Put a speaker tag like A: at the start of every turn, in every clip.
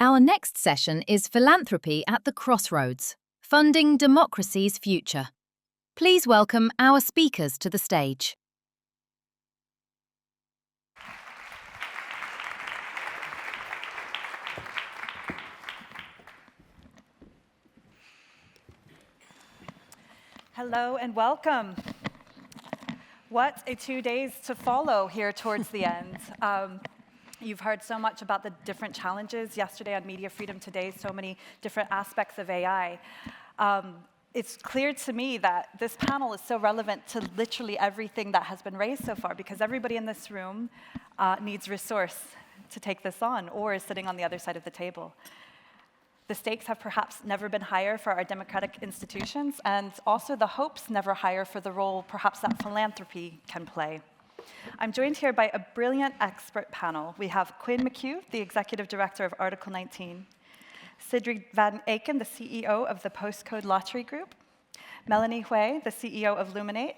A: Our next session is Philanthropy at the Crossroads, Funding Democracy's Future. Please welcome our speakers to the stage.
B: Hello and welcome. What a 2 days to follow here towards the end. You've heard so much about the different challenges yesterday on media freedom, today so many different aspects of AI. It's clear to me that this panel is so relevant to literally everything that has been raised so far, because everybody in this room needs resource to take this on or is sitting on the other side of the table. The stakes have perhaps never been higher for our democratic institutions, and also the hopes never higher for the role perhaps that philanthropy can play. I'm joined here by a brilliant expert panel. We have Quinn McKew, the Executive Director of Article 19, Sigrid van Aken, the CEO of the Postcode Lottery Group, Melanie Hui, the CEO of Luminate,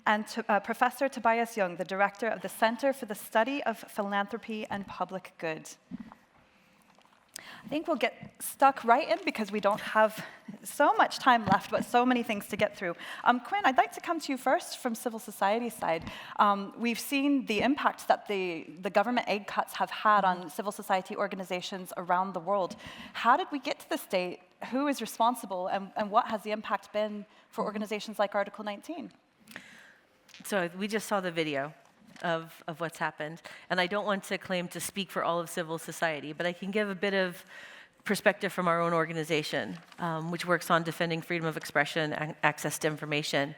B: and Professor Tobias Jung, the Director of the Center for the Study of Philanthropy and Public Good. I think we'll get stuck right in because we don't have so much time left, but so many things to get through. Quinn, I'd like to come to you first from civil society side. We've seen the impact that the government aid cuts have had on civil society organizations around the world. How did we get to this state? Who is responsible, and what has the impact been for organizations like Article 19?
C: So we just saw the video of what's happened. And I don't want to claim to speak for all of civil society, but I can give a bit of perspective from our own organization, which works on defending freedom of expression and access to information.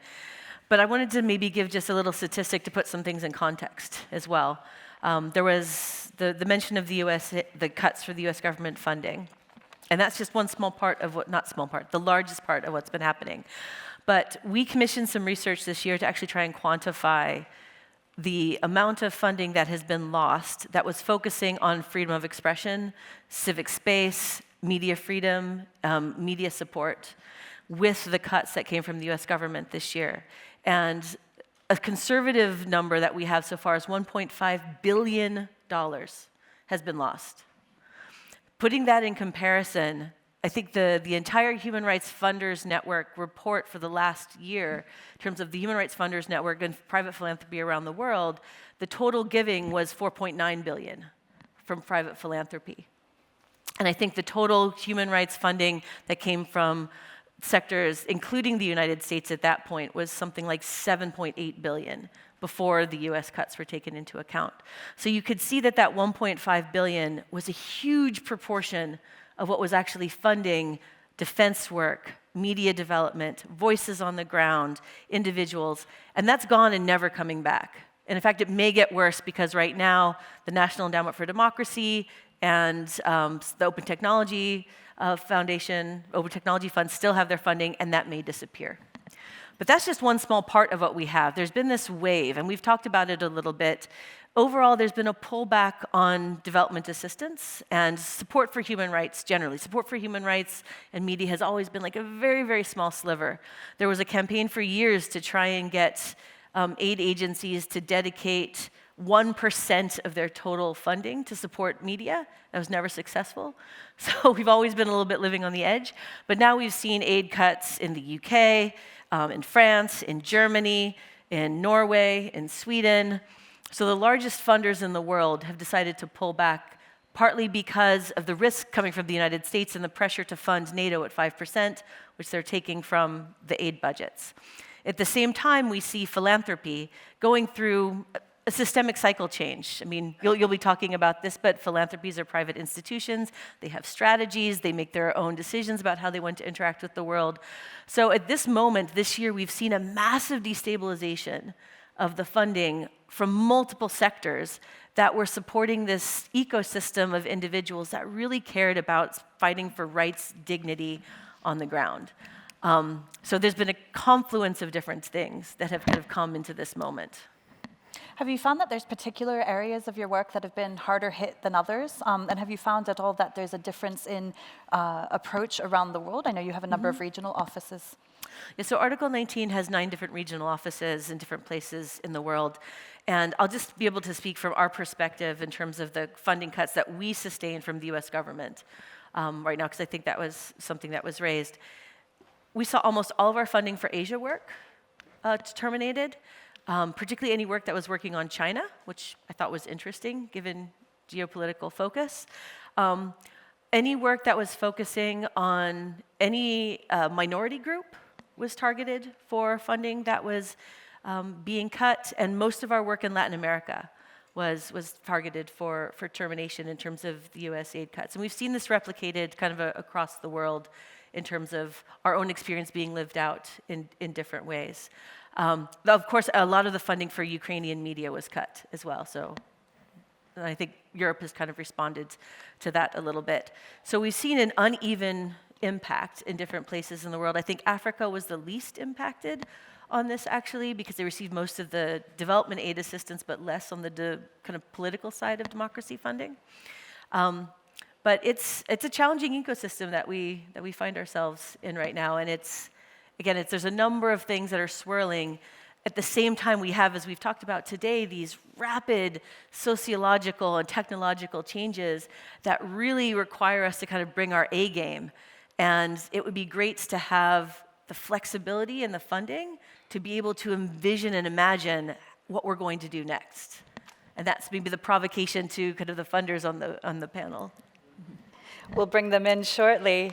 C: But I wanted to maybe give just a little statistic to put some things in context as well. There was the mention of the cuts for the US government funding. And that's just one small part of what, not small part, the largest part of what's been happening. But we commissioned some research this year to actually try and quantify the amount of funding that has been lost that was focusing on freedom of expression, civic space, media freedom, media support, with the cuts that came from the US government this year. And a conservative number that we have so far is $1.5 billion has been lost. Putting that in comparison, I think the entire Human Rights Funders Network report for the last year, in terms of the Human Rights Funders Network and private philanthropy around the world, the total giving was $4.9 billion from private philanthropy. And I think the total human rights funding that came from sectors, including the United States at that point, was something like $7.8 billion before the US cuts were taken into account. So you could see that that $1.5 billion was a huge proportion of what was actually funding defense work, media development, voices on the ground, individuals, and that's gone and never coming back. And in fact, it may get worse because right now, the National Endowment for Democracy and the Open Technology Foundation, Open Technology Fund still have their funding, and that may disappear. But that's just one small part of what we have. There's been this wave, and we've talked about it a little bit. Overall, there's been a pullback on development assistance and support for human rights generally. Support for human rights and media has always been like a very, very small sliver. There was a campaign for years to try and get aid agencies to dedicate 1% of their total funding to support media. That was never successful. So we've always been a little bit living on the edge. But now we've seen aid cuts in the UK, in France, in Germany, in Norway, in Sweden. So the largest funders in the world have decided to pull back, partly because of the risk coming from the United States and the pressure to fund NATO at 5%, which they're taking from the aid budgets. At the same time, we see philanthropy going through a systemic cycle change. I mean, you'll be talking about this, but philanthropies are private institutions. They have strategies. They make their own decisions about how they want to interact with the world. So at this moment, this year, we've seen a massive destabilization of the funding from multiple sectors that were supporting this ecosystem of individuals that really cared about fighting for rights, dignity on the ground. So there's been a confluence of different things that have kind of come into this moment.
B: Have you found that there's particular areas of your work that have been harder hit than others? And have you found at all that there's a difference in approach around the world? I know you have a number of regional offices.
C: Yeah, so Article 19 has 9 different regional offices in different places in the world. And I'll just be able to speak from our perspective in terms of the funding cuts that we sustain from the US government right now, because I think that was something that was raised. We saw almost all of our funding for Asia work terminated, particularly any work that was working on China, which I thought was interesting given geopolitical focus. Any work that was focusing on any minority group was targeted for funding that was being cut, and most of our work in Latin America was targeted for termination in terms of the US aid cuts. And we've seen this replicated kind of across the world in terms of our own experience being lived out in different ways. Of course, a lot of the funding for Ukrainian media was cut as well, so I think Europe has kind of responded to that a little bit. So we've seen an uneven impact in different places in the world. I think Africa was the least impacted on this, actually, because they received most of the development aid assistance, but less on the kind of political side of democracy funding. But it's a challenging ecosystem that we find ourselves in right now, and there's a number of things that are swirling. At the same time, we have, as we've talked about today, these rapid sociological and technological changes that really require us to kind of bring our A game. And it would be great to have the flexibility and the funding to be able to envision and imagine what we're going to do next. And that's maybe the provocation to kind of the funders on the panel.
B: We'll bring them in shortly.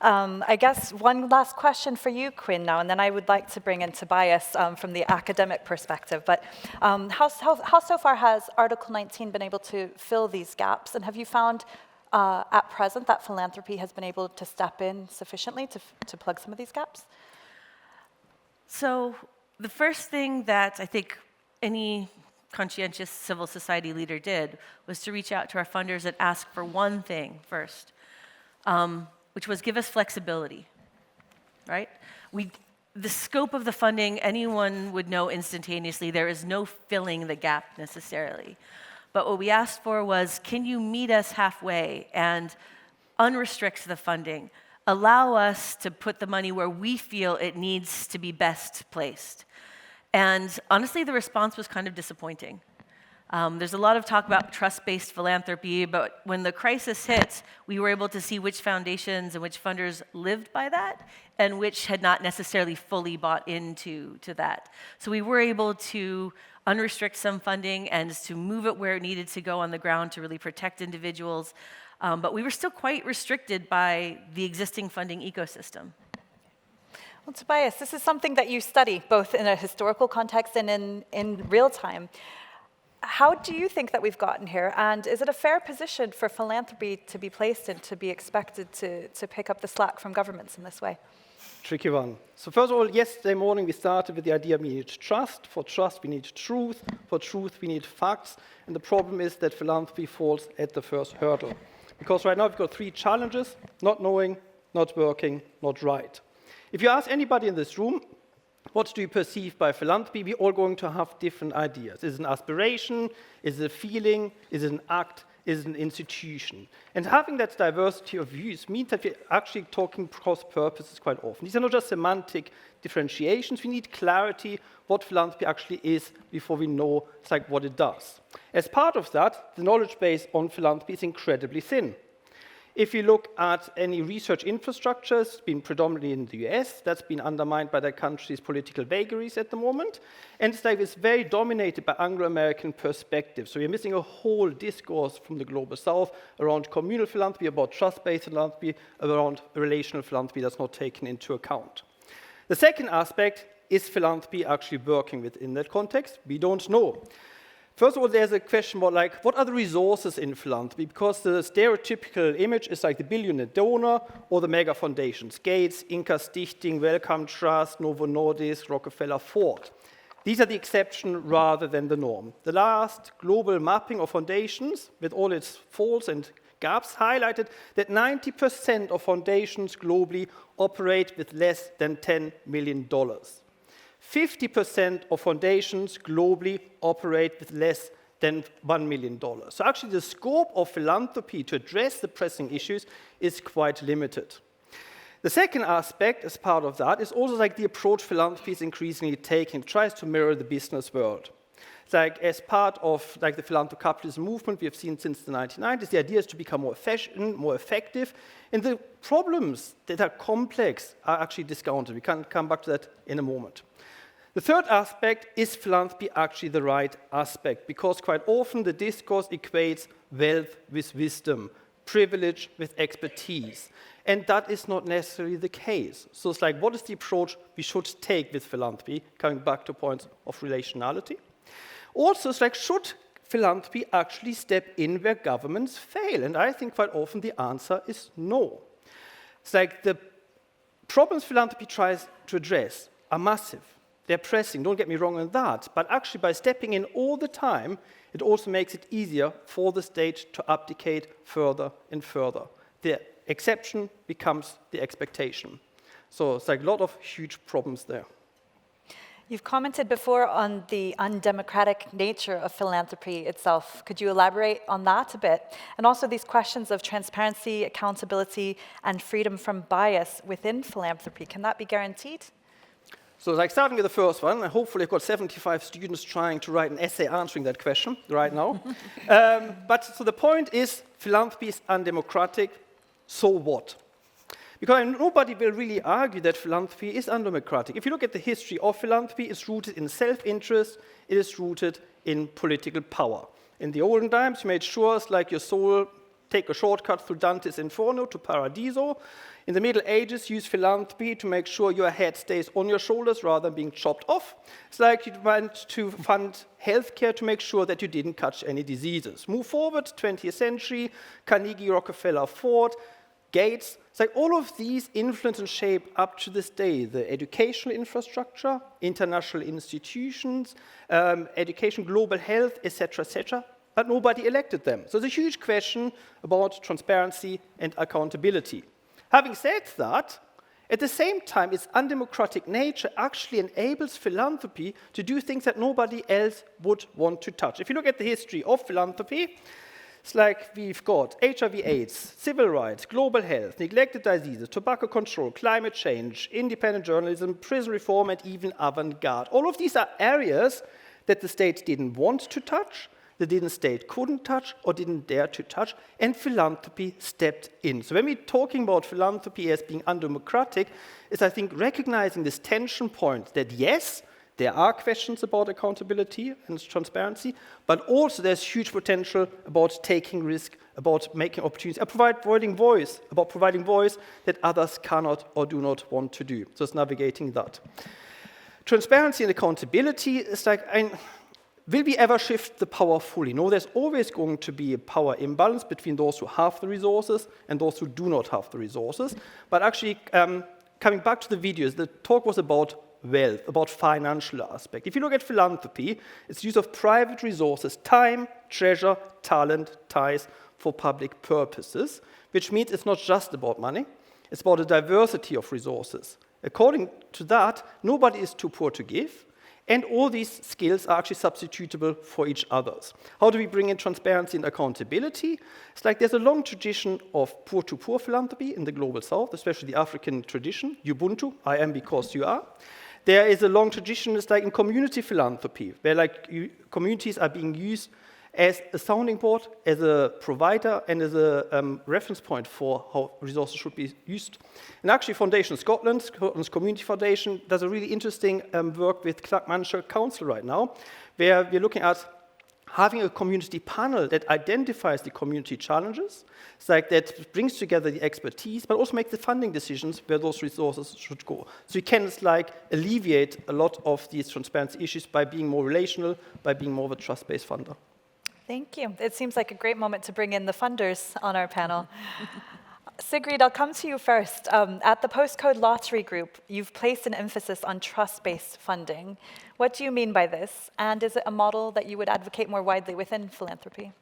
B: I guess one last question for you, Quinn, now, and then I would like to bring in Tobias from the academic perspective. But how so far has Article 19 been able to fill these gaps? And have you found at present that philanthropy has been able to step in sufficiently to plug some of these gaps?
C: So the first thing that I think any conscientious civil society leader did was to reach out to our funders and ask for one thing first, which was give us flexibility, right? The scope of the funding, anyone would know instantaneously. There is no filling the gap necessarily. But what we asked for was, can you meet us halfway and unrestrict the funding? Allow us to put the money where we feel it needs to be best placed. And honestly, the response was kind of disappointing. There's a lot of talk about trust-based philanthropy, but when the crisis hit, we were able to see which foundations and which funders lived by that and which had not necessarily fully bought into that. So we were able to unrestrict some funding and to move it where it needed to go on the ground to really protect individuals. But we were still quite restricted by the existing funding ecosystem.
B: Well, Tobias, this is something that you study both in a historical context and in real time. How do you think that we've gotten here? And is it a fair position for philanthropy to be placed in, to be expected to pick up the slack from governments in this way?
D: Tricky one. So first of all, yesterday morning we started with the idea we need trust. For trust we need truth. For truth we need facts. And the problem is that philanthropy falls at the first hurdle. Because right now we've got 3 challenges: not knowing, not working, not right. If you ask anybody in this room, what do you perceive by philanthropy? We're all going to have different ideas. Is it an aspiration? Is it a feeling? Is it an act? Is it an institution? And having that diversity of views means that we're actually talking cross purposes quite often. These are not just semantic differentiations. We need clarity what philanthropy actually is before we know what it does. As part of that, the knowledge base on philanthropy is incredibly thin. If you look at any research infrastructure, it's been predominantly in the US, that's been undermined by that country's political vagaries at the moment, and it's very dominated by Anglo-American perspective. So you're missing a whole discourse from the global south around communal philanthropy, about trust-based philanthropy, around relational philanthropy that's not taken into account. The second aspect, is philanthropy actually working within that context? We don't know. First of all, there's a question about what are the resources in philanthropy? Because the stereotypical image is like the billionaire donor or the mega foundations, Gates, Inca Stichting, Wellcome Trust, Novo Nordisk, Rockefeller, Ford. These are the exception rather than the norm. The last global mapping of foundations, with all its faults and gaps, highlighted that 90% of foundations globally operate with less than $10 million. 50% of foundations globally operate with less than $1 million. So actually the scope of philanthropy to address the pressing issues is quite limited. The second aspect as part of that is also like the approach philanthropy is increasingly taking. It tries to mirror the business world. It's like as part of like the philanthrocapitalism movement we have seen since the 1990s, the idea is to become more efficient, more effective, and the problems that are complex are actually discounted. We can come back to that in a moment. The third aspect is philanthropy actually the right aspect, because quite often the discourse equates wealth with wisdom, privilege with expertise, and that is not necessarily the case. So it's like, what is the approach we should take with philanthropy, coming back to points of relationality? Also, it's like, should philanthropy actually step in where governments fail? And I think quite often the answer is no. It's like the problems philanthropy tries to address are massive. They're pressing, don't get me wrong on that, but actually by stepping in all the time, it also makes it easier for the state to abdicate further and further. The exception becomes the expectation. So it's like a lot of huge problems there.
B: You've commented before on the undemocratic nature of philanthropy itself. Could you elaborate on that a bit? And also these questions of transparency, accountability, and freedom from bias within philanthropy. Can that be guaranteed?
D: So like starting with the first one, hopefully I've got 75 students trying to write an essay answering that question right now. But so the point is, philanthropy is undemocratic, so what? Because nobody will really argue that philanthropy is undemocratic. If you look at the history of philanthropy, it's rooted in self-interest, it is rooted in political power. In the olden times, you made sure, like your soul, take a shortcut through Dante's Inferno to Paradiso. In the Middle Ages, use philanthropy to make sure your head stays on your shoulders rather than being chopped off. It's like you went to fund healthcare to make sure that you didn't catch any diseases. Move forward, 20th century, Carnegie, Rockefeller, Ford, Gates. It's like all of these influence and shape up to this day the educational infrastructure, international institutions, education, global health, etc., but nobody elected them. So there's a huge question about transparency and accountability. Having said that, at the same time, its undemocratic nature actually enables philanthropy to do things that nobody else would want to touch. If you look at the history of philanthropy, it's like we've got HIV/AIDS, civil rights, global health, neglected diseases, tobacco control, climate change, independent journalism, prison reform, and even avant-garde. All of these are areas that the state didn't want to touch, the state couldn't touch or didn't dare to touch, and philanthropy stepped in. So when we're talking about philanthropy as being undemocratic, is I think recognizing this tension point that yes, there are questions about accountability and transparency, but also there's huge potential about taking risk, about making opportunities, and providing voice that others cannot or do not want to do. So it's navigating that. Transparency and accountability is like, will we ever shift the power fully? No, there's always going to be a power imbalance between those who have the resources and those who do not have the resources. But actually, coming back to the videos, the talk was about wealth, about financial aspect. If you look at philanthropy, it's use of private resources, time, treasure, talent, ties for public purposes, which means it's not just about money, it's about a diversity of resources. According to that, nobody is too poor to give, and all these skills are actually substitutable for each other. How do we bring in transparency and accountability? It's like there's a long tradition of poor-to-poor philanthropy in the global south, especially the African tradition, Ubuntu, I am because you are. There is a long tradition, it's like in community philanthropy, where like communities are being used as a sounding board, as a provider, and as a reference point for how resources should be used. And actually, Foundation Scotland's Community Foundation does a really interesting work with Clackmannshire Council right now, where we're looking at having a community panel that identifies the community challenges, it's like that brings together the expertise, but also makes the funding decisions where those resources should go. So you can like alleviate a lot of these transparency issues by being more relational, by being more of a trust-based funder.
B: Thank you. It seems like a great moment to bring in the funders on our panel. Sigrid, I'll come to you first. At the Postcode Lottery Group, you've placed an emphasis on trust-based funding. What do you mean by this? And is it a model that you would advocate more widely within philanthropy?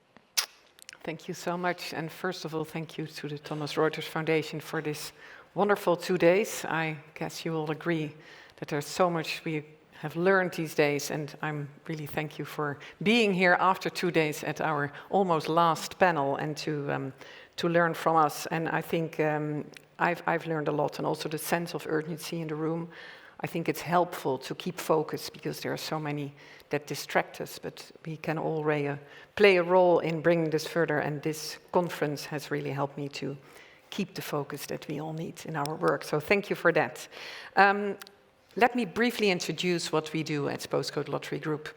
E: Thank you so much. And first of all, thank you to the Thomson Reuters Foundation for this wonderful 2 days. I guess you will agree that there's so much we have learned these days, and I'm really thank you for being here after 2 days at our almost last panel and to learn from us. And I think I've learned a lot, and also the sense of urgency in the room. I think it's helpful to keep focus because there are so many that distract us, but we can all play a role in bringing this further, and this conference has really helped me to keep the focus that we all need in our work. So thank you for that. Let me briefly introduce what we do at Postcode Lottery Group,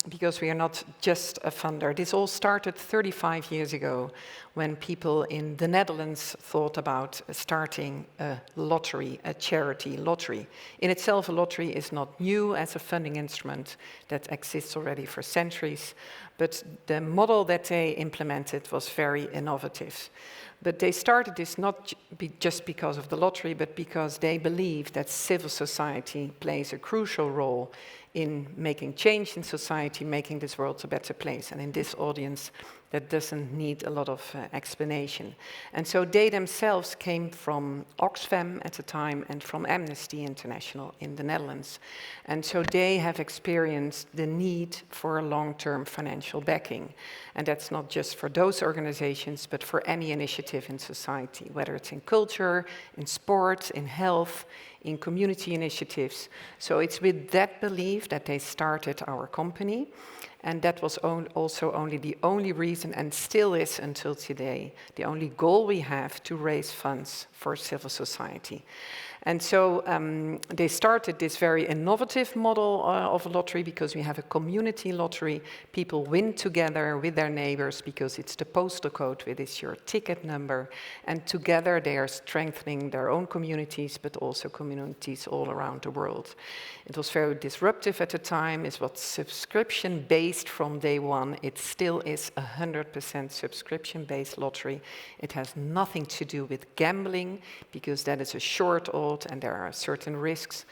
E: because we are not just a funder. This all started 35 years ago when people in the Netherlands thought about starting a lottery, a charity lottery. In itself, a lottery is not new as a funding instrument that exists already for centuries, but the model that they implemented was very innovative. But they started this not just because of the lottery, but because they believe that civil society plays a crucial role in making change in society, making this world a better place. And in this audience, that doesn't need a lot of explanation. And so they themselves came from Oxfam at the time and from Amnesty International in the Netherlands. And so they have experienced the need for a long-term financial backing. And that's not just for those organizations, but for any initiative in society, whether it's in culture, in sport, in health, in community initiatives. So it's with that belief that they started our company. And that was also only the only reason, and still is until today, the only goal we have to raise funds for civil society. And so they started this very innovative model of a lottery because we have a community lottery. People win together with their neighbors because it's the postal code, which is your ticket number. And together they are strengthening their own communities, but also communities all around the world. It was very disruptive at the time. It was subscription-based from day one. It still is 100% subscription-based lottery. It has nothing to do with gambling because that is a short odds and there are certain risks.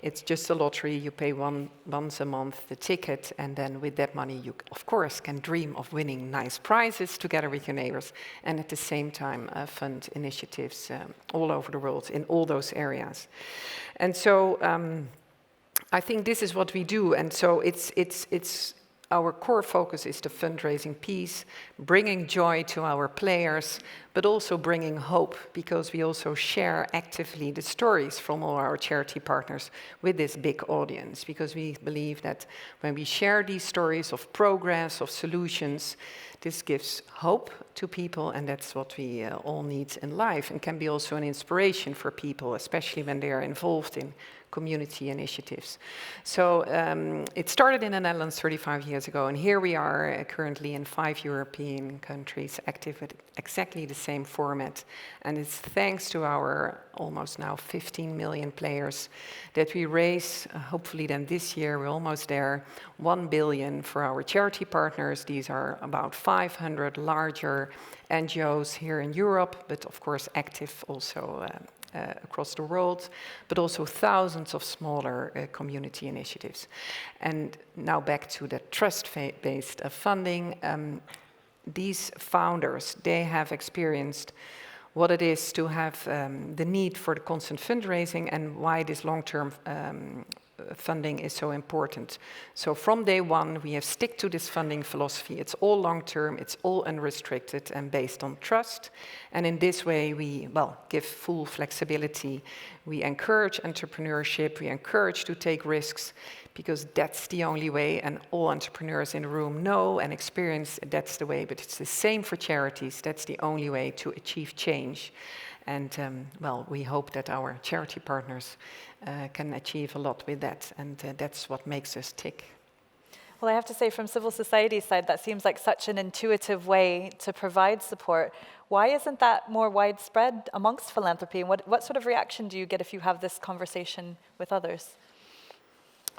E: It's just a lottery. You pay once a month the ticket, and then with that money you, of course, can dream of winning nice prizes together with your neighbors, and at the same time fund initiatives all over the world in all those areas. And so I think this is what we do, and so it's our core focus is the fundraising piece, bringing joy to our players, but also bringing hope, because we also share actively the stories from all our charity partners with this big audience, because we believe that when we share these stories of progress, of solutions, this gives hope to people, and that's what we all need in life, and can be also an inspiration for people, especially when they are involved in community initiatives. So it started in the Netherlands 35 years ago, and here we are currently in 5 European countries, active with exactly the same format. And it's thanks to our almost now 15 million players that we raise, hopefully then this year, we're almost there, 1 billion for our charity partners. These are about 500 larger NGOs here in Europe, but of course active also across the world, but also thousands of smaller community initiatives. And now back to the trust-based funding. These founders, they have experienced what it is to have the need for the constant fundraising and why this long-term funding is so important. So from day one, we have stick to this funding philosophy. It's all long-term, it's all unrestricted and based on trust. And in this way, we, give full flexibility. We encourage entrepreneurship, we encourage to take risks, because that's the only way, and all entrepreneurs in the room know and experience that's the way, but it's the same for charities. That's the only way to achieve change. And we hope that our charity partners can achieve a lot with that, and that's what makes us tick.
B: Well, I have to say, from civil society's side, that seems like such an intuitive way to provide support. Why isn't that more widespread amongst philanthropy? And what sort of reaction do you get if you have this conversation with others?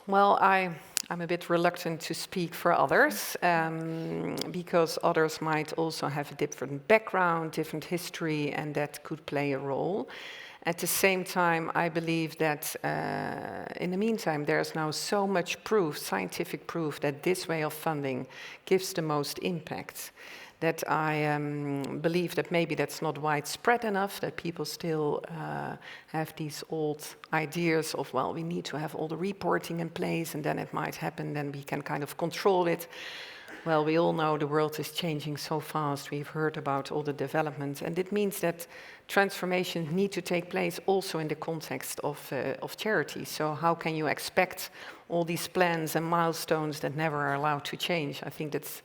E: Well, I'm a bit reluctant to speak for others, because others might also have a different background, different history, and that could play a role. At the same time, I believe that in the meantime, there's now so much proof, scientific proof, that this way of funding gives the most impact, that I believe that maybe that's not widespread enough, that people still have these old ideas of, we need to have all the reporting in place and then it might happen, then we can kind of control it. well, we all know the world is changing so fast. We've heard about all the developments, and it means that transformations need to take place also in the context of charity. So how can you expect all these plans and milestones that never are allowed to change? I think it's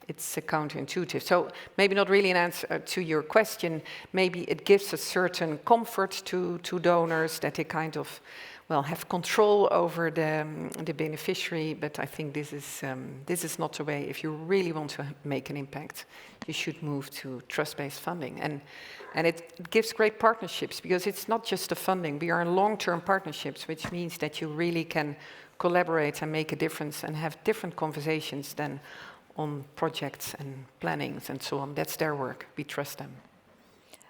E: counterintuitive. So maybe not really an answer to your question. Maybe it gives a certain comfort to donors that they kind of, well, have control over the beneficiary. But I think this is not the way. If you really want to make an impact, you should move to trust-based funding. And it gives great partnerships, because it's not just the funding. We are in long-term partnerships, which means that you really can collaborate and make a difference and have different conversations than on projects and plannings and so on. That's their work. We trust them.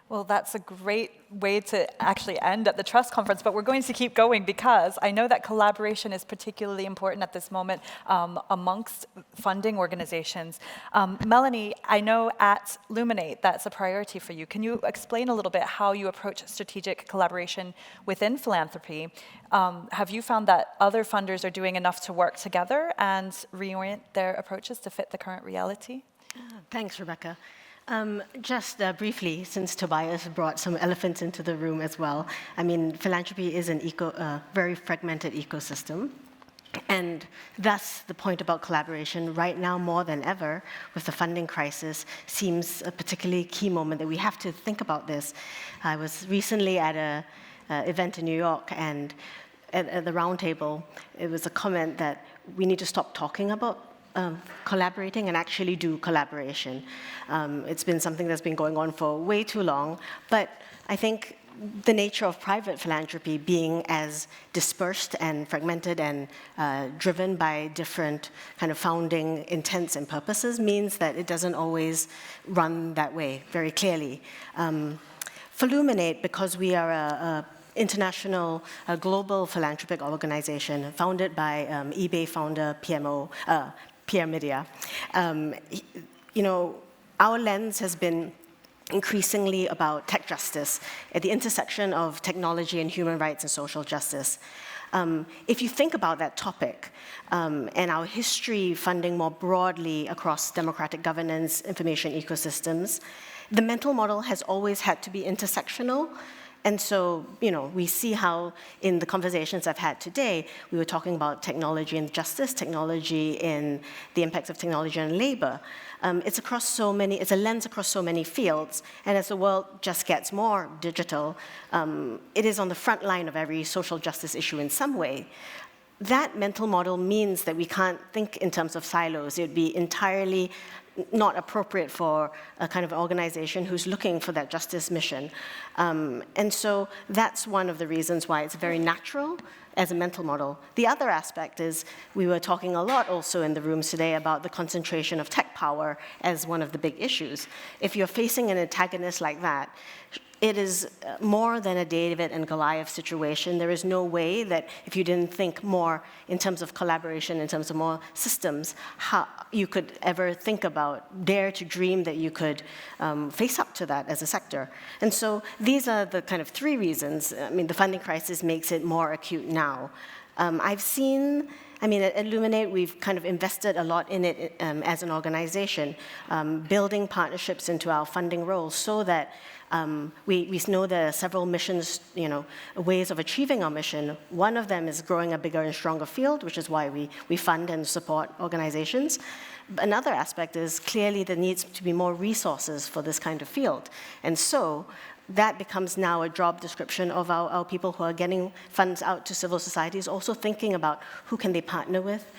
B: Well, that's a great way to actually end at the Trust Conference, but we're going to keep going because I know that collaboration is particularly important at this moment amongst funding organizations. Melanie, I know at Luminate that's a priority for you. Can you explain a little bit how you approach strategic collaboration within philanthropy? Have you found that other funders are doing enough to work together and reorient their approaches to fit the current reality?
F: Thanks, Rebecca. Just briefly, since Tobias brought some elephants into the room as well, I mean, philanthropy is a very fragmented ecosystem. And thus, the point about collaboration right now more than ever with the funding crisis seems a particularly key moment that we have to think about this. I was recently at an event in New York, and at the round table, it was a comment that we need to stop talking about collaborating and actually do collaboration. It's been something that's been going on for way too long, but I think the nature of private philanthropy being as dispersed and fragmented and driven by different kind of founding intents and purposes means that it doesn't always run that way very clearly. For Luminate, because we are a international, global philanthropic organization founded by eBay founder Pierre Midia. You know, our lens has been increasingly about tech justice at the intersection of technology and human rights and social justice. If you think about that topic and our history funding more broadly across democratic governance, information ecosystems, the mental model has always had to be intersectional. And so, you know, we see how in the conversations I've had today, we were talking about technology and justice, technology in the impacts of technology on labor. It's a lens across so many fields. And as the world just gets more digital, it is on the front line of every social justice issue in some way. That mental model means that we can't think in terms of silos. It would be entirely not appropriate for a kind of organization who's looking for that justice mission. And so that's one of the reasons why it's very natural as a mental model. The other aspect is we were talking a lot also in the rooms today about the concentration of tech power as one of the big issues. If you're facing an antagonist like that, it is more than a David and Goliath situation. There is no way that if you didn't think more in terms of collaboration, in terms of more systems, how you could ever think about, dare to dream that you could face up to that as a sector. And so these are the kind of three reasons. I mean, the funding crisis makes it more acute now. I've seen, I mean, at Luminate, we've kind of invested a lot in it as an organization, building partnerships into our funding roles so that we know there are several missions, you know, ways of achieving our mission. One of them is growing a bigger and stronger field, which is why we fund and support organizations. Another aspect is clearly there needs to be more resources for this kind of field. And so that becomes now a job description of our people who are getting funds out to civil societies, also thinking about who can they partner with,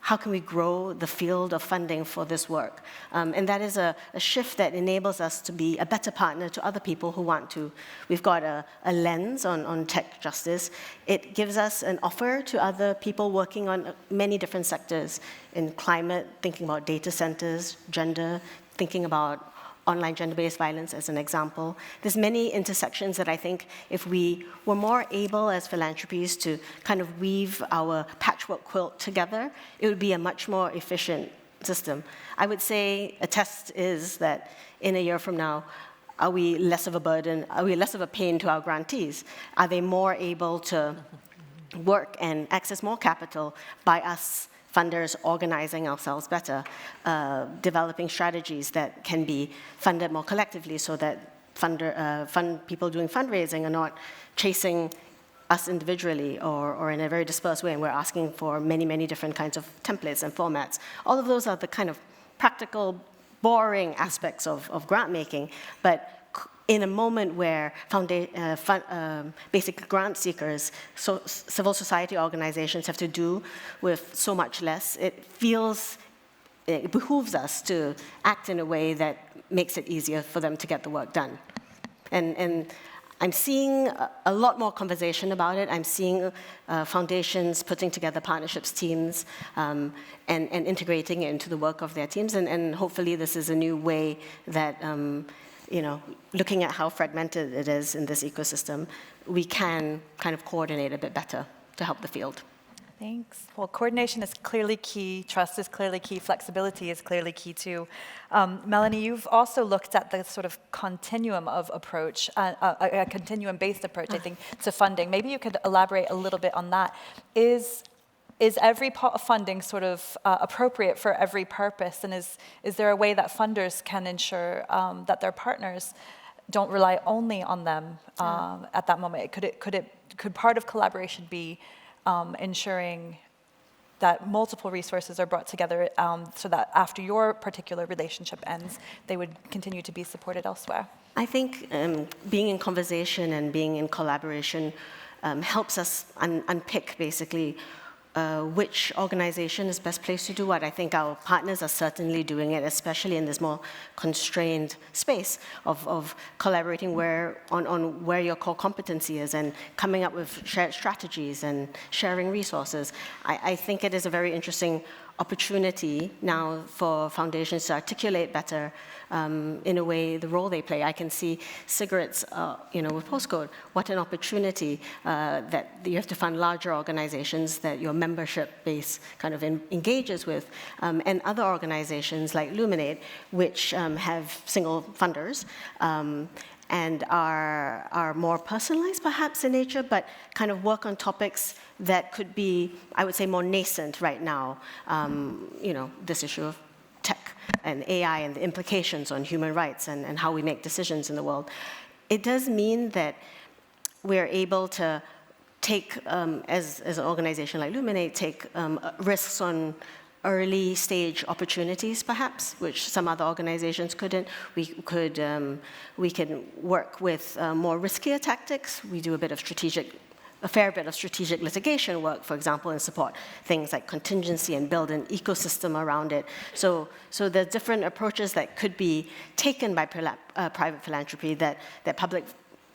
F: how can we grow the field of funding for this work? And that is a shift that enables us to be a better partner to other people who want to. We've got a lens on tech justice. It gives us an offer to other people working on many different sectors. In climate, thinking about data centers, gender, thinking about online gender-based violence as an example. There's many intersections that I think if we were more able as philanthropies to kind of weave our patchwork quilt together, it would be a much more efficient system. I would say a test is that in a year from now, are we less of a burden, are we less of a pain to our grantees? Are they more able to work and access more capital by us funders organizing ourselves better, developing strategies that can be funded more collectively so that people doing fundraising are not chasing us individually or in a very dispersed way, and we're asking for many, many different kinds of templates and formats. All of those are the kind of practical, boring aspects of grant making, but in a moment where basic grant seekers, so civil society organizations have to do with so much less, it behooves us to act in a way that makes it easier for them to get the work done. And I'm seeing a lot more conversation about it. I'm seeing foundations putting together partnerships teams and integrating it into the work of their teams. And hopefully this is a new way that, looking at how fragmented it is in this ecosystem, we can kind of coordinate a bit better to help the field.
B: Thanks. Well, coordination is clearly key, trust is clearly key, flexibility is clearly key too. Melanie, you've also looked at the sort of continuum of approach, a continuum-based approach, I think, to funding. Maybe you could elaborate a little bit on that. Is every pot of funding sort of appropriate for every purpose, and is there a way that funders can ensure that their partners don't rely only on them at that moment? Could part of collaboration be ensuring that multiple resources are brought together so that after your particular relationship ends, they would continue to be supported elsewhere?
F: I think being in conversation and being in collaboration helps us unpick basically which organization is best placed to do what. I think our partners are certainly doing it, especially in this more constrained space of collaborating on where your core competency is and coming up with shared strategies and sharing resources. I think it is a very interesting opportunity now for foundations to articulate better in a way the role they play. I can see Sigrid's, with Postcode, what an opportunity that you have to fund larger organizations that your membership base kind of engages with, and other organizations like Luminate, which have single funders, and are more personalized perhaps in nature, but kind of work on topics that could be, I would say, more nascent right now. This issue of tech and AI and the implications on human rights and how we make decisions in the world. It does mean that we're able to take, as an organization like Luminate, take risks on early stage opportunities, perhaps, which some other organizations couldn't. We can work with more riskier tactics. We do a fair bit of strategic litigation work, for example, and support things like contingency and build an ecosystem around it. So there are different approaches that could be taken by private philanthropy that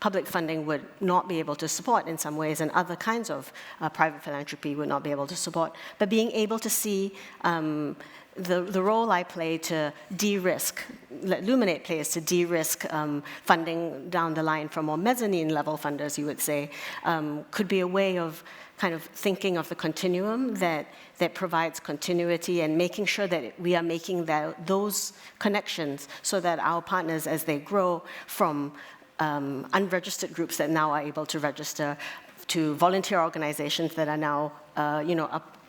F: public funding would not be able to support in some ways, and other kinds of private philanthropy would not be able to support. But being able to see the role I play to de-risk, Luminate plays to de-risk funding down the line from more mezzanine level funders, you would say, could be a way of kind of thinking of the continuum that provides continuity and making sure that we are making those connections so that our partners, as they grow from unregistered groups that now are able to register, to volunteer organizations that are now,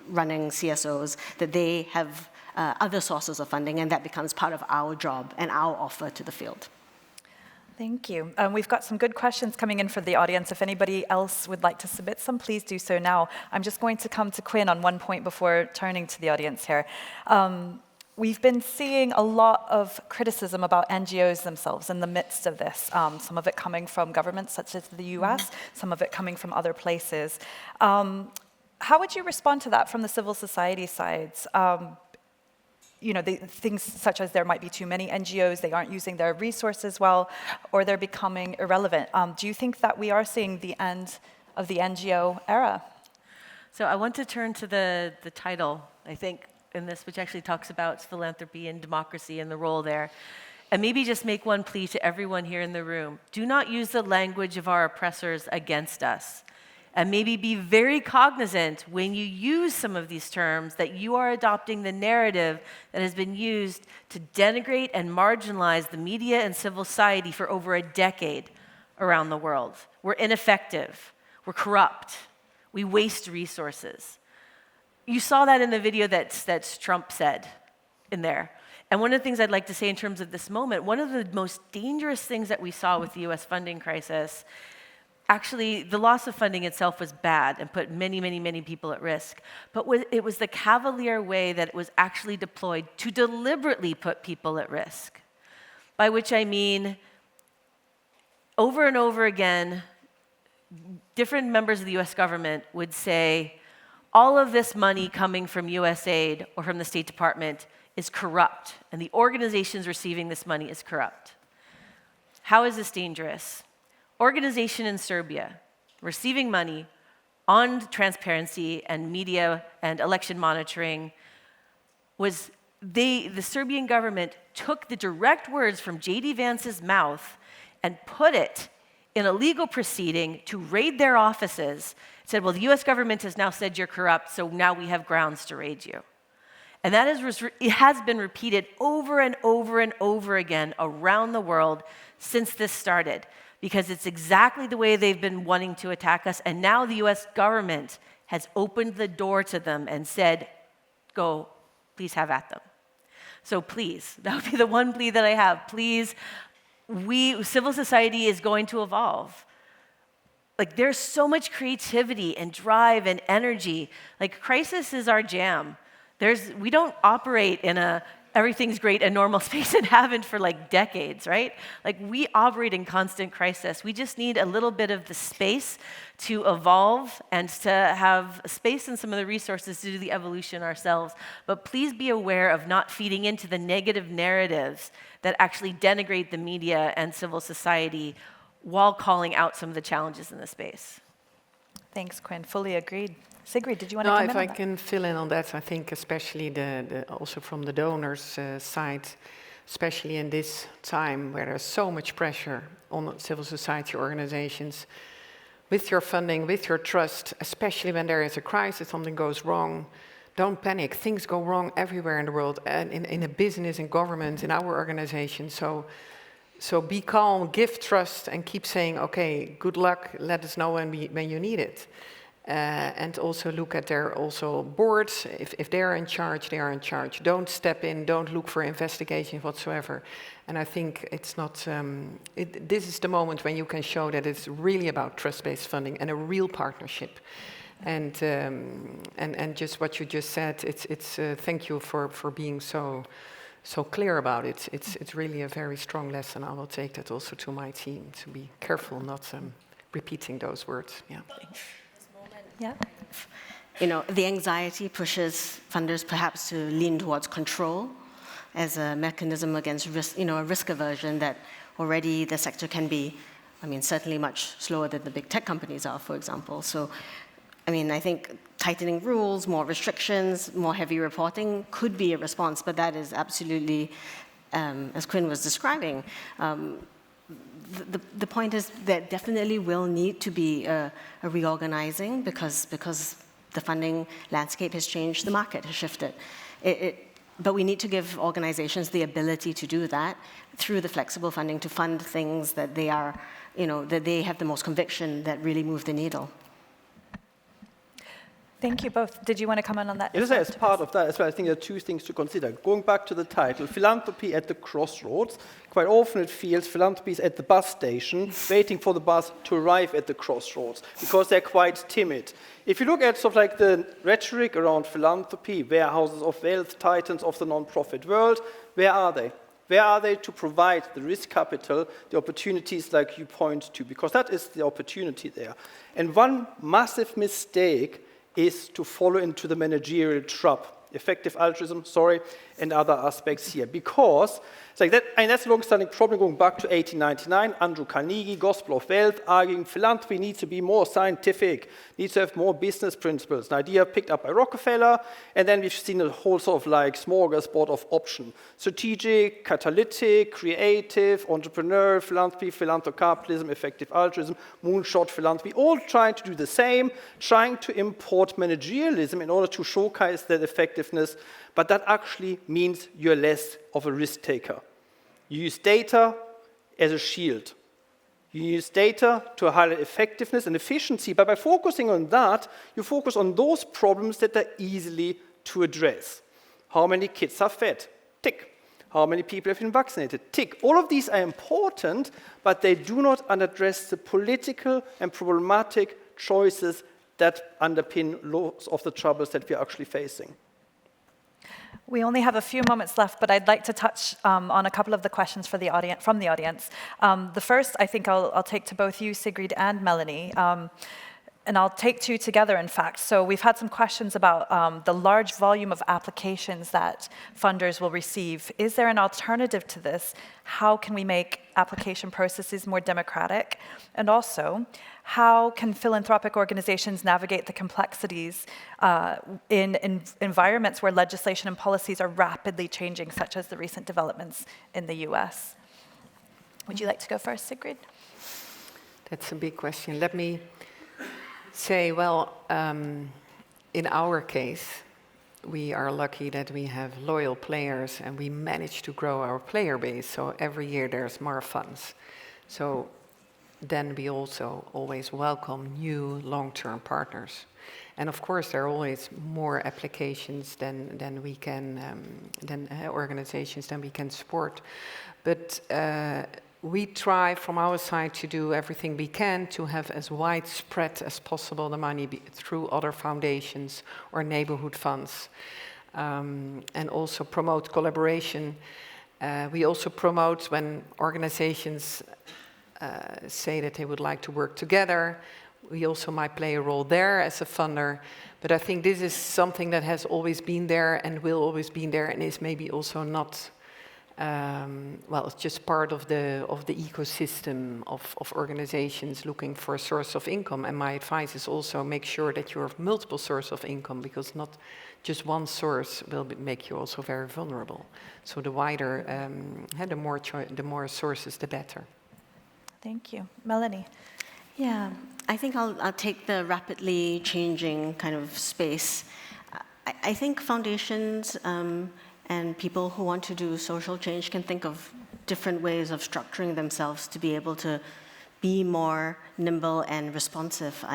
F: running CSOs, that they have other sources of funding, and that becomes part of our job and our offer to the field.
B: Thank you. We've got some good questions coming in from the audience. If anybody else would like to submit some, please do so now. I'm just going to come to Quinn on one point before turning to the audience here. We've been seeing a lot of criticism about NGOs themselves in the midst of this, some of it coming from governments such as the US, some of it coming from other places. How would you respond to that from the civil society sides? Things such as there might be too many NGOs, they aren't using their resources well, or they're becoming irrelevant. Do you think that we are seeing the end of the NGO era?
C: So I want to turn to the title, I think, in this, which actually talks about philanthropy and democracy and the role there. And maybe just make one plea to everyone here in the room. Do not use the language of our oppressors against us. And maybe be very cognizant when you use some of these terms that you are adopting the narrative that has been used to denigrate and marginalize the media and civil society for over a decade around the world. We're ineffective. We're corrupt. We waste resources. you saw that in the video that Trump said in there. And one of the things I'd like to say in terms of this moment, one of the most dangerous things that we saw with the US funding crisis, actually, the loss of funding itself was bad and put many, many, many people at risk. But it was the cavalier way that it was actually deployed to deliberately put people at risk. By which I mean, over and over again, different members of the US government would say, all of this money coming from USAID or from the State Department is corrupt, and the organizations receiving this money is corrupt. How is this dangerous? Organization in Serbia receiving money on transparency and media and election monitoring was the Serbian government took the direct words from J.D. Vance's mouth and put it in a legal proceeding to raid their offices. It said, well, the US government has now said you're corrupt, so now we have grounds to raid you. And that it has been repeated over and over and over again around the world since this started, because it's exactly the way they've been wanting to attack us. And now the US government has opened the door to them and said, go, please have at them. So please, that would be the one plea that I have. Please, civil society is going to evolve. Like, there's so much creativity and drive and energy. Like, crisis is our jam. We don't operate in a everything's great and normal space and haven't for like decades, right? Like, we operate in constant crisis. We just need a little bit of the space to evolve and to have space and some of the resources to do the evolution ourselves. But please be aware of not feeding into the negative narratives that actually denigrate the media and civil society while calling out some of the challenges in the space.
B: Thanks, Quinn. Fully agreed. Sigrid, did you want to come in on that?
E: If I can fill in on that, I think especially also from the donors' side, especially in this time where there's so much pressure on civil society organizations, with your funding, with your trust, especially when there is a crisis, something goes wrong, don't panic. Things go wrong everywhere in the world, and in a business, in government, in our organization. So be calm, give trust, and keep saying, okay, good luck, let us know when you need it. And also look at their boards. If they're in charge, they are in charge. Don't step in, don't look for investigations whatsoever. And I think it's not, this is the moment when you can show that it's really about trust-based funding and a real partnership. And just what you just said, it's thank you for being so clear about it. It's really a very strong lesson. I will take that also to my team, to be careful not repeating those words. Yeah.
B: Yeah.
F: You know, the anxiety pushes funders perhaps to lean towards control as a mechanism against risk, a risk aversion that already the sector can be, certainly much slower than the big tech companies are, for example. So, I think tightening rules, more restrictions, more heavy reporting could be a response, but that is absolutely, as Quinn was describing, the point is there definitely will need to be a reorganizing because the funding landscape has changed, the market has shifted. But we need to give organizations the ability to do that through the flexible funding to fund things that they are, that they have the most conviction that really move the needle.
B: Thank you both. Did you want to comment on that?
D: Yes, as part of that as well, I think there are two things to consider. Going back to the title, Philanthropy at the Crossroads, quite often it feels philanthropy is at the bus station, waiting for the bus to arrive at the crossroads, because they're quite timid. If you look at sort of like the rhetoric around philanthropy, warehouses of wealth, titans of the non-profit world, where are they? Where are they to provide the risk capital, the opportunities like you point to? Because that is the opportunity there. And one massive mistake is to follow into the managerial trap, effective altruism, and other aspects here. Because it's like that, and that's a long-standing problem going back to 1899, Andrew Carnegie, Gospel of Wealth, arguing philanthropy needs to be more scientific, needs to have more business principles, an idea picked up by Rockefeller, and then we've seen a whole sort of like smorgasbord of options. Strategic, catalytic, creative, entrepreneurial philanthropy, philanthrocapitalism, effective altruism, moonshot philanthropy, all trying to do the same, trying to import managerialism in order to showcase that effectiveness, but that actually means you're less of a risk taker. You use data as a shield. You use data to highlight effectiveness and efficiency, but by focusing on that, you focus on those problems that are easily to address. How many kids are fed? Tick. How many people have been vaccinated? Tick. All of these are important, but they do not address the political and problematic choices that underpin lots of the troubles that we are actually facing.
B: We only have a few moments left, but I'd like to touch on a couple of the questions from the audience. The first, I think I'll take to both you, Sigrid and Melanie, and I'll take two together, in fact. So we've had some questions about the large volume of applications that funders will receive. Is there an alternative to this? How can we make application processes more democratic? And also, how can philanthropic organizations navigate the complexities in environments where legislation and policies are rapidly changing, such as the recent developments in the US? Would you like to go first, Sigrid?
E: That's a big question. Let me say, well, in our case, we are lucky that we have loyal players and we manage to grow our player base. So every year there's more funds. So then we also always welcome new long-term partners. And of course, there are always more applications than we can, organizations than we can support. But we try from our side to do everything we can to have as widespread as possible the money through other foundations or neighborhood funds, and also promote collaboration. We also promote when organizations say that they would like to work together. We also might play a role there as a funder. But I think this is something that has always been there and will always be there and is maybe also not well, it's just part of the ecosystem of organizations looking for a source of income. And my advice is also make sure that you have multiple sources of income, because not just one source will make you also very vulnerable. So the wider, the more sources, the better.
B: Thank you. Melanie?
F: Yeah, I think I'll take the rapidly changing kind of space. I think foundations and people who want to do social change can think of different ways of structuring themselves to be able to be more nimble and responsive.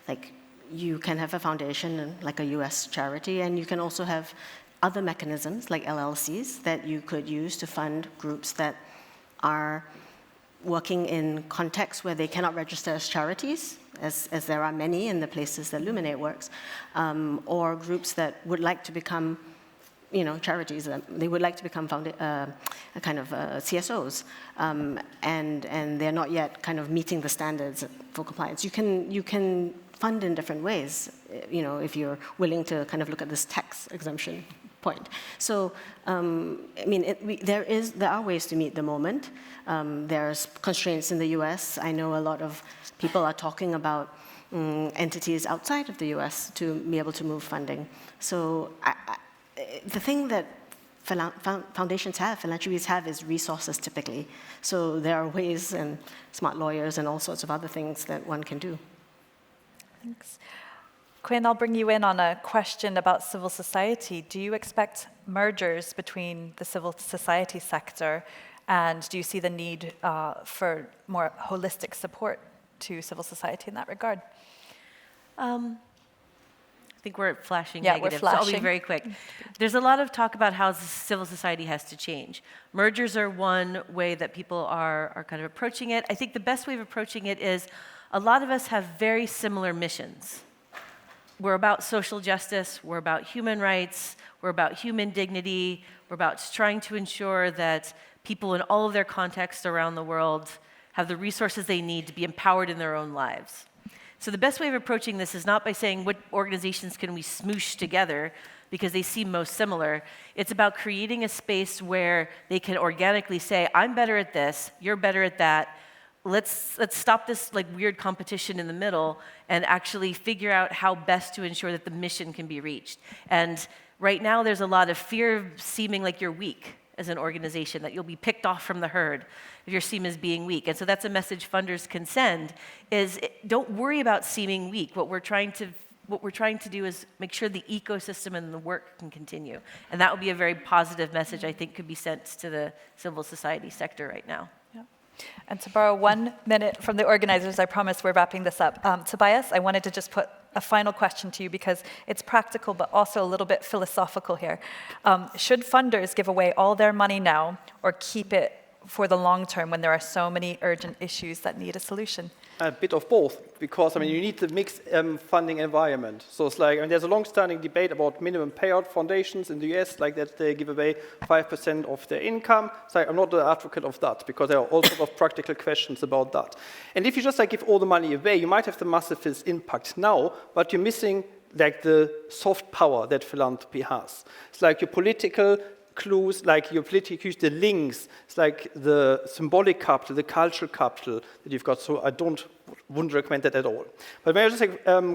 F: Like you can have a foundation like a US charity, and you can also have other mechanisms like LLCs that you could use to fund groups that are working in contexts where they cannot register as charities, as there are many in the places that Luminate works, or groups that would like to become charities. They would like to become CSOs, and they're not yet kind of meeting the standards for compliance. You can fund in different ways, if you're willing to kind of look at this tax exemption point. So, there are ways to meet the moment. There's constraints in the US. I know a lot of people are talking about entities outside of the US to be able to move funding. So the thing that foundations have, philanthropies have, is resources typically. So there are ways and smart lawyers and all sorts of other things that one can do.
B: Thanks. Quinn, I'll bring you in on a question about civil society. Do you expect mergers between the civil society sector, and do you see the need for more holistic support to civil society in that regard?
C: I think we're flashing
B: yeah,
C: negative,
B: we're flashing.
C: so I'll be very quick. There's a lot of talk about how civil society has to change. Mergers are one way that people are kind of approaching it. I think the best way of approaching it is a lot of us have very similar missions. We're about social justice, we're about human rights, we're about human dignity, we're about trying to ensure that people in all of their contexts around the world have the resources they need to be empowered in their own lives. So the best way of approaching this is not by saying what organizations can we smoosh together because they seem most similar. It's about creating a space where they can organically say, I'm better at this, you're better at that. Let's stop this like weird competition in the middle and actually figure out how best to ensure that the mission can be reached. And right now there's a lot of fear of seeming like you're weak as an organization, that you'll be picked off from the herd if you're seen as being weak. And so that's a message funders can send, is don't worry about seeming weak. What we're trying to do is make sure the ecosystem and the work can continue. And that would be a very positive message I think could be sent to the civil society sector right now.
B: Yeah. And to borrow 1 minute from the organizers, I promise we're wrapping this up. Tobias, I wanted to just put a final question to you because it's practical but also a little bit philosophical here. Should funders give away all their money now or keep it for the long term when there are so many urgent issues that need a solution?
D: A bit of both, because you need the mixed funding environment. So it's like, there's a long-standing debate about minimum payout foundations in the US, like that they give away 5% of their income. So I'm not an advocate of that, because there are all sorts of practical questions about that. And if you just give all the money away, you might have the massive impact now, but you're missing the soft power that philanthropy has. It's like your political clues, like your political cues, the links, it's like the symbolic capital, the cultural capital that you've got. So I wouldn't recommend that at all. But may I just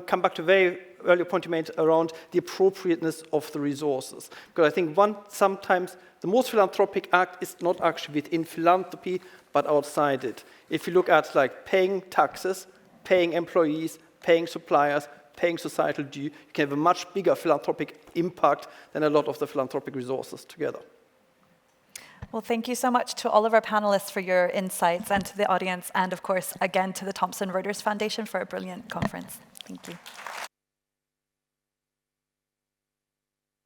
D: come back to a very earlier point you made around the appropriateness of the resources. Because I think sometimes the most philanthropic act is not actually within philanthropy, but outside it. If you look at paying taxes, paying employees, paying suppliers, paying societal due, you can have a much bigger philanthropic impact than a lot of the philanthropic resources together.
B: Well, thank you so much to all of our panelists for your insights and to the audience and, of course, again, to the Thomson Reuters Foundation for a brilliant conference. Thank you.